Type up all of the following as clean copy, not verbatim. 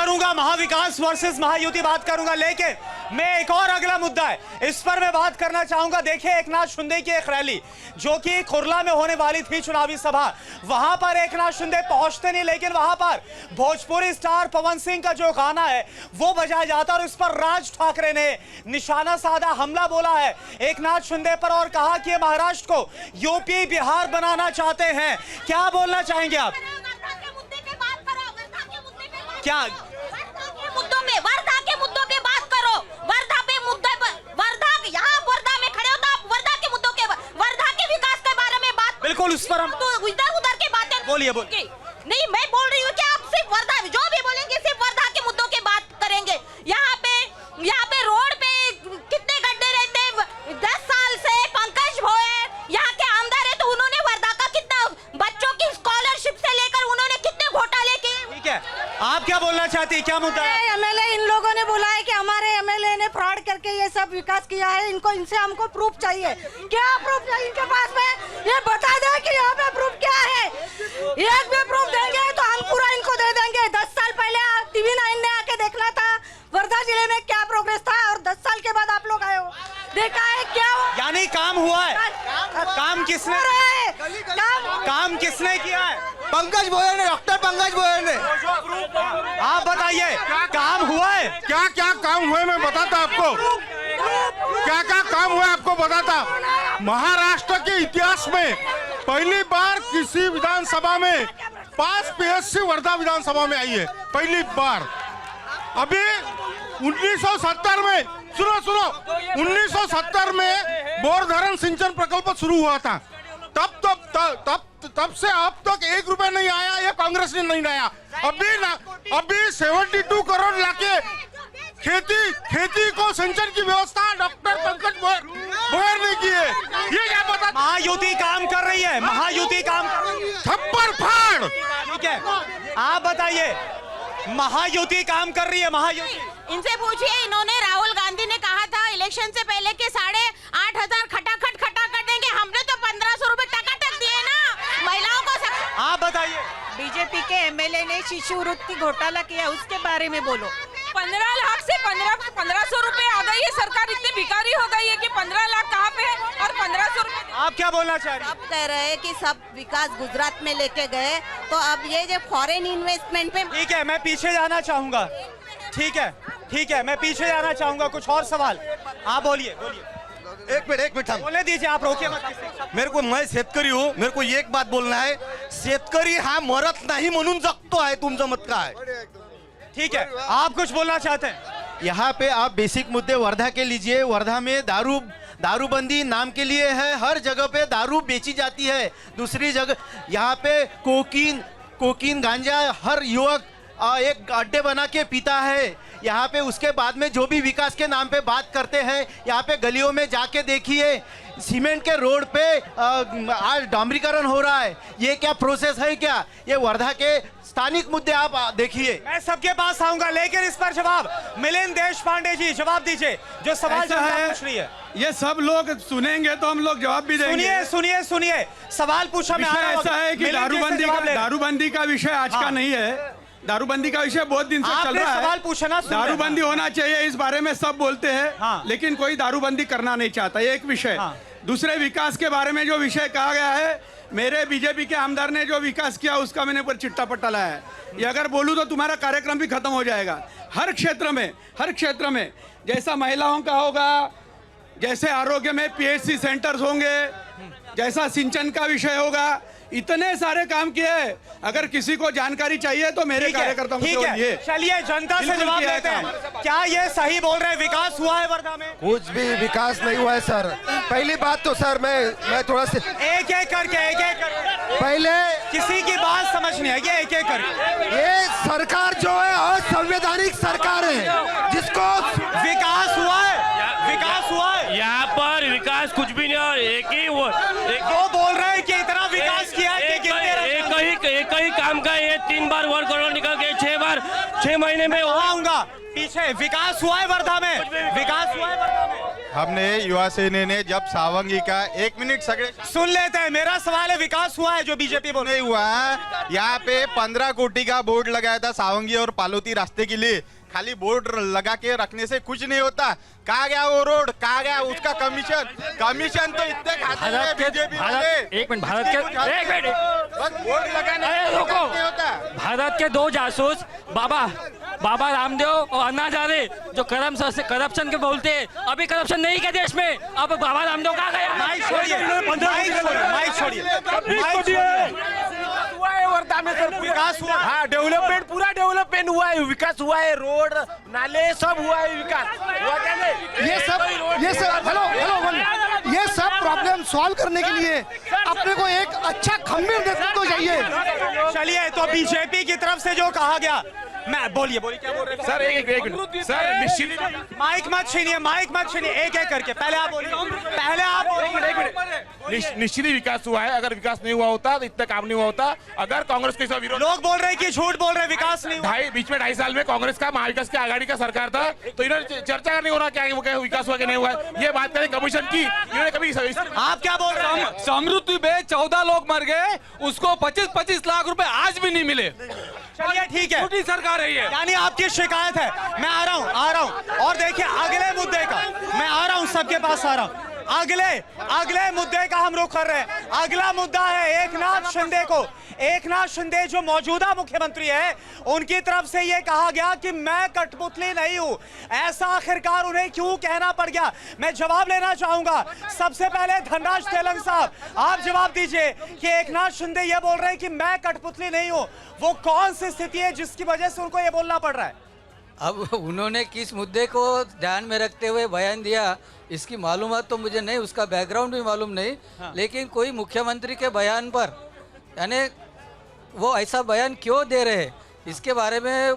करूंगा, महाविकास वर्सेस महायुति बात करूंगा, लेकिन मैं एक और अगला मुद्दा है इस पर मैं बात करना चाहूंगा। देखिए, एकनाथ शिंदे की एक रैली जो कि खुरला में होने वाली थी, चुनावी सभा, वहां पर एकनाथ शिंदे पहुंचते नहीं, लेकिन वहां पर भोजपुरी स्टार पवन सिंह का जो गाना है वो बजाया जाता और इस पर राज ठाकरे ने निशाना साधा, हमला बोला है एकनाथ शिंदे पर और कहा कि महाराष्ट्र को यूपी बिहार बनाना चाहते हैं। क्या बोलना चाहेंगे आप? क्या मुद्दों में, वर्धा के मुद्दों पे बात करो। वर्धा पे मुद्दे पर, वर्धा, यहाँ वर्धा में खड़े हो तो आप वर्धा के मुद्दों के, वर्धा के विकास के बारे में बात, बिल्कुल उस पर हम तो इधर उधर की बातें बोलिए। नहीं, मैं बोल रही हूँ कि आप सिर्फ वर्धा, जो भी बोलेंगे सिर्फ वर्धा के मुद्दों की बात करेंगे। यहाँ पे रोड पे कितने गड्ढे रहते हैं? 10 साल से पंकज भोयर यहाँ के आमदार है, तो उन्होंने वर्धा का कितना, बच्चों की स्कॉलरशिप से लेकर उन्होंने कितने घोटाले किए। ठीक है, आप क्या बोलना चाहती है? क्या मुद्दा है? एमएलए, इन लोगों ने बोला है कि हमारे एमएलए ने फ्रॉड करके ये सब विकास किया है, इनसे हमको प्रूफ चाहिए। क्या प्रूफ चाहिए इनके पास में? ये बता दे कि यहाँ पे प्रूफ क्या है। एक भी प्रूफ देंगे तो हम पूरा इनको दे देंगे। 10 साल पहले टीवी 9 ने आके देखना था वर्धा जिले में क्या प्रोग्रेस था, और 10 साल के बाद आप लोग आए हो, देखा है क्या हो? यानी काम हुआ है? काम किसने किया है? पंकज भोयर ने, डॉक्टर पंकज भोयर ने। आप बताइए, काम हुआ है? क्या क्या काम हुए मैं बताता आपको, क्या क्या काम हुआ आपको बताता। महाराष्ट्र के इतिहास में पहली बार किसी विधानसभा में 5 पीएससी वर्धा विधानसभा में आई है, पहली बार। अभी 1970 में, सुनो 1970 में बोरधरण सिंचन प्रकल्प शुरू हुआ था। तब से अब तक 1 रुपया नहीं आया, ये कांग्रेस ने नहीं लाया। अभी 72 करोड़ लाके खेती को सिंचन की व्यवस्था डॉक्टर पंकज भोयर ने की है। ये क्या पता? महायुति काम कर रही है, महायुति काम कर रही है। थप्पड़ फाड़। ठीक है, आप बताइए, महायुति काम कर रही है? महायुति इनसे पूछिए, इन्होंने, राहुल गांधी ने कहा था इलेक्शन से पहले कि 8,500 खटाखट देंगे, हमने तो 1,500 रुपए टकाटक दिए ना महिलाओं को। आप बताइए। बीजेपी के एमएलए ने शिष्यवृत्ति घोटाला किया, उसके बारे में बोलो। 15 लाख से 1,500 रुपए आ गई है। सरकार इतनी भिखारी हो गई है कि 15 लाख कहाँ पे है और 1,500 रुपए। आप क्या बोलना चाह रही हैं? अब कह रहे हैं कि सब विकास गुजरात में लेके गए, तो अब ये जो फॉरेन इन्वेस्टमेंट पे। ठीक है, मैं पीछे जाना चाहूंगा। ठीक है, मैं पीछे जाना चाहूंगा। कुछ और सवाल आप बोलिए। एक मिनट हम बोलने दीजिए, आप रोकिए मत। मैं शेतकरी हूँ, मेरे को एक बात बोलना है, शेतकरी हा मरत नाही म्हणून जगतो आहे, तुमचं मत काय? ठीक है, आप कुछ बोलना चाहते हैं? यहाँ पे आप बेसिक मुद्दे वर्धा के लीजिए। वर्धा में दारूबंदी नाम के लिए है, हर जगह पे दारू बेची जाती है। दूसरी जगह यहाँ पे कोकीन गांजा हर युवक एक अड्डे बना के पीता है। यहाँ पे उसके बाद में जो भी विकास के नाम पे बात करते हैं, यहाँ पे गलियों में जाके देखिए, सीमेंट के रोड पे आज डामरीकरण हो रहा है। ये क्या प्रोसेस है? क्या ये वर्धा के स्थानिक मुद्दे आप देखिए। मैं सबके पास आऊंगा, लेकिन इस पर जवाब मिलिंद देशपांडे जी जवाब दीजिए। जो सवाल पूछ रही है, ये सब लोग सुनेंगे तो हम लोग जवाब भी देंगे। सुनिए, सवाल पूछा। मैं ऐसा है कि दारूबंदी का विषय आज का नहीं है। दारूबंदी का विषय बहुत दिन से चल रहा है। सवाल पूछना, दारूबंदी होना चाहिए, इस बारे में सब बोलते हैं, लेकिन कोई दारूबंदी करना नहीं चाहता, ये एक विषय। दूसरे विकास के बारे में जो विषय कहा गया है, मेरे बीजेपी के आमदार ने जो विकास किया उसका मैंने ऊपर चिट्टा पट्टा लाया है। ये अगर बोलूं तो तुम्हारा कार्यक्रम भी खत्म हो जाएगा। हर क्षेत्र में जैसा महिलाओं का होगा, जैसे आरोग्य में पीएचसी सेंटर्स होंगे, जैसा सिंचन का विषय होगा, इतने सारे काम किए। अगर किसी को जानकारी चाहिए तो मेरे कार्यकर्ताओं से बोलिए। चलिए, जनता से जवाब देते हैं। क्या ये सही बोल रहे हैं, विकास हुआ है वर्धा में? कुछ भी विकास नहीं हुआ है सर। पहली बात तो सर मैं थोड़ा सा एक करके पहले किसी की बात समझ नहीं आएगी। एक करके ये सरकार जो है असंवैधानिक सरकार है, जिसको विकास हुआ है। यहाँ पर विकास कुछ भी नहीं, और एक वो बोल रहे हैं कि इतना विकास किया है कि एक ही काम का ये 3 बार 1 करोड़ निकल के 6 महीने में आऊंगा। पीछे विकास हुआ है वर्धा में, विकास हुआ है वर्धा में। हमने युवा सेना ने जब सावंगी का 1 मिनट सगळे सुन लेते हैं। मेरा सवाल है, विकास हुआ है जो बीजेपी बोल नहीं हुआ। यहाँ पे 15 कोटी का बोर्ड लगाया था सावंगी और पालोती रास्ते के लिए। खाली बोर्ड लगा के रखने से कुछ नहीं होता। कहाँ गया वो रोड, कहाँ गया उसका कमीशन तो इतने खाते हैं बीजेपी वाले। एक मिनट, एक मिनट, बस बोर्ड लगाने अरे से रुको। नहीं होता। भारत के 2 जासूस बाबा रामदेव और अन्ना हजारे जो करप्शन के बोलते हैं, अभी करप्शन नहीं के देश में। अब बाबा रामदेव कहाँ गया? माइक छोड़िए, वर्धा में सर विकास हुआ। हाँ, डेवलपमेंट, पूरा डेवलपमेंट हुआ है, विकास हुआ है, रोड नाले सब हुआ है, विकास हुआ क्या नहीं? ये सब ये सब प्रॉब्लम सॉल्व करने के लिए अपने को एक अच्छा खंभीर नेतृत्व चाहिए। चलिए, तो बीजेपी की तरफ से जो कहा गया, मैं बोलिए क्या बोल रहे हैं सर एक मिनट सर, निश्चित माइक मत छीनिए, एक करके पहले आप बोलिए। निश्चित ही विकास हुआ है। अगर विकास नहीं हुआ होता तो इतना काम नहीं हुआ होता। अगर कांग्रेस के साथ विरोध, लोग बोल रहे हैं कि झूठ बोल रहे हैं, विकास नहीं हुआ। बीच में 2.5 साल में कांग्रेस का महाविकास की आघाड़ी का सरकार था, तो इन्होंने चर्चा करनी होना क्या विकास हुआ कि नहीं हुआ। ये बात करें कमीशन की, इन्होंने कभी आप क्या बोल रहे हैं? समृद्धि में 14 लोग मर गए, उसको 25-25 लाख रुपए आज भी नहीं मिले। चलिए ठीक है, छोटी सरकार है ये। यानी आपकी शिकायत है। मैं आ रहा हूं और देखिए अगले मुद्दे का, मैं आ रहा हूं, सबके पास आ रहा हूं। अगले मुद्दे का हम रुख कर रहे हैं। अगला मुद्दा है एकनाथ शिंदे जो मौजूदा मुख्यमंत्री है, उनकी तरफ से यह कहा गया कि मैं कठपुतली नहीं हूं। ऐसा आखिरकार उन्हें क्यों कहना पड़ गया? मैं जवाब लेना चाहूंगा। सबसे पहले धनराज तेलंग साहब, आप जवाब दीजिए कि एकनाथ शिंदे ये बोल रहे हैं कि मैं कठपुतली नहीं हूं, वो कौन सी स्थिति है जिसकी वजह से उनको ये बोलना पड़ रहा है? अब उन्होंने किस मुद्दे को ध्यान में रखते हुए बयान दिया, इसकी मालूमात तो मुझे नहीं, उसका बैकग्राउंड भी मालूम नहीं। लेकिन कोई मुख्यमंत्री के बयान पर, यानी वो ऐसा बयान क्यों दे रहे हैं, इसके बारे में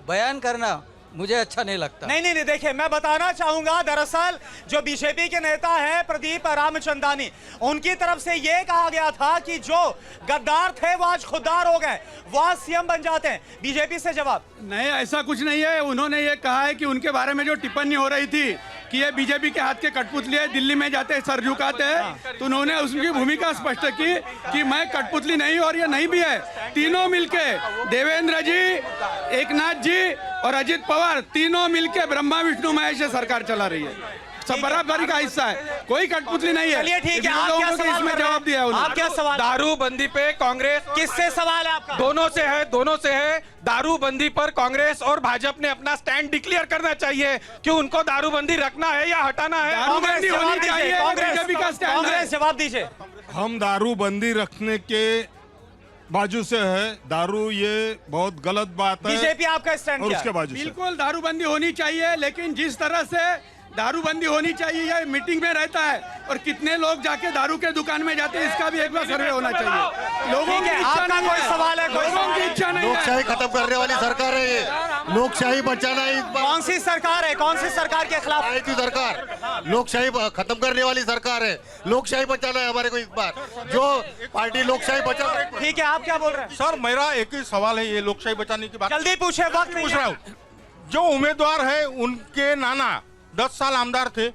बयान करना मुझे अच्छा नहीं लगता। नहीं, देखिए मैं बताना चाहूंगा, दरअसल जो बीजेपी के नेता हैं प्रदीप रामचंदानी, उनकी तरफ से यह कहा गया था कि जो गद्दार थे वो आज खुददार हो गए, वो आज सीएम बन जाते हैं। बीजेपी से जवाब नहीं, ऐसा कुछ नहीं है। उन्होंने ये कहा है कि उनके बारे में जो टिप्पणी हो रही थी कि ये बीजेपी के हाथ के कठपुतली है, दिल्ली में जाते सर झुकाते हैं, तो उन्होंने उसकी भूमिका स्पष्ट की कि मैं कठपुतली नहीं, और ये नहीं भी है। तीनों मिलके, देवेंद्र जी, एकनाथ जी और अजित पवार, तीनों मिलके ब्रह्मा विष्णु महेश सरकार चला रही है। सब बराबरी का हिस्सा है, कोई कठपुतली नहीं है। चलिए ठीक है, आप क्या सवाल इसमें कर रहे हैं? जवाब दिया आप क्या सवाल? दारूबंदी पे कांग्रेस, किससे सवाल है आपका? दोनों से है। दारूबंदी पर कांग्रेस और भाजपा ने अपना स्टैंड डिक्लेयर करना चाहिए कि उनको दारूबंदी रखना है या हटाना है। दारूबंदी होनी चाहिए, बीजेपी का स्टैंड है। कांग्रेस जवाब दीजिए। हम दारूबंदी रखने के बाजू से है। दारू ये बहुत गलत बात है। बीजेपी आपका स्टैंड और क्या उसके है? बाजू से बिल्कुल दारूबंदी होनी चाहिए, लेकिन जिस तरह से दारूबंदी होनी चाहिए यह मीटिंग में रहता है, और कितने लोग जाके दारू के दुकान में जाते हैं, इसका भी एक बार सर्वे होना चाहिए। लोगों की इच्छा आपका नहीं कोई है, सवाल है? कोई लोगों की इच्छा नहीं है। लोकशाही खत्म करने वाली सरकार है ये। लोकशाही बचाना इस बार कौन सी सरकार है? कौन सी सरकार के खिलाफ? आई थी सरकार, लोकशाही खत्म करने वाली सरकार है। लोकशाही बचाना है हमारे को इस बार, जो पार्टी लोकशाही बचा रही है। ठीक है, आप क्या बोल रहे हैं? सर मेरा एक ही सवाल है, ये लोकशाही बचाने की बात जल्दी पूछे, वक्त पूछ रहा हूँ। जो उम्मीदवार है उनके नाना 10 साल आमदार थे,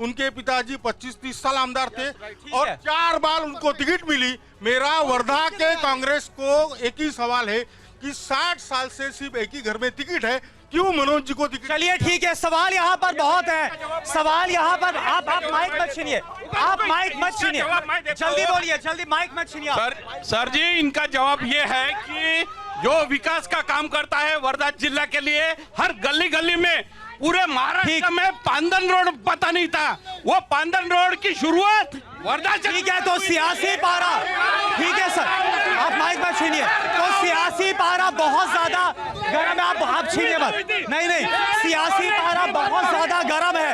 उनके पिताजी 25-30 साल आमदार थे, और 4 बार उनको टिकट मिली। मेरा वर्धा के कांग्रेस को एक ही सवाल है कि 60 साल से सिर्फ एक ही घर में टिकट है, क्यों मनोज जी को टिकट? चलिए ठीक है, सवाल यहाँ पर बहुत है। सवाल यहाँ पर आप माइक मत छीनिए, जल्दी बोलिए, जल्दी माइक मत छीनिए। सर जी, इनका जवाब ये है कि जो विकास का काम करता है वर्धा जिला के लिए, हर गली गली में, पूरे महाराष्ट्र में पांदन रोड पता नहीं था, वो पांदन रोड की शुरुआत वर्धा से। ठीक है, तो सियासी पारा, ठीक है सर, आप माइक मत छीनिए। तो सियासी पारा बहुत ज्यादा गर्म है, आप छीनिए मत। नहीं, सियासी पारा बहुत ज्यादा गर्म है।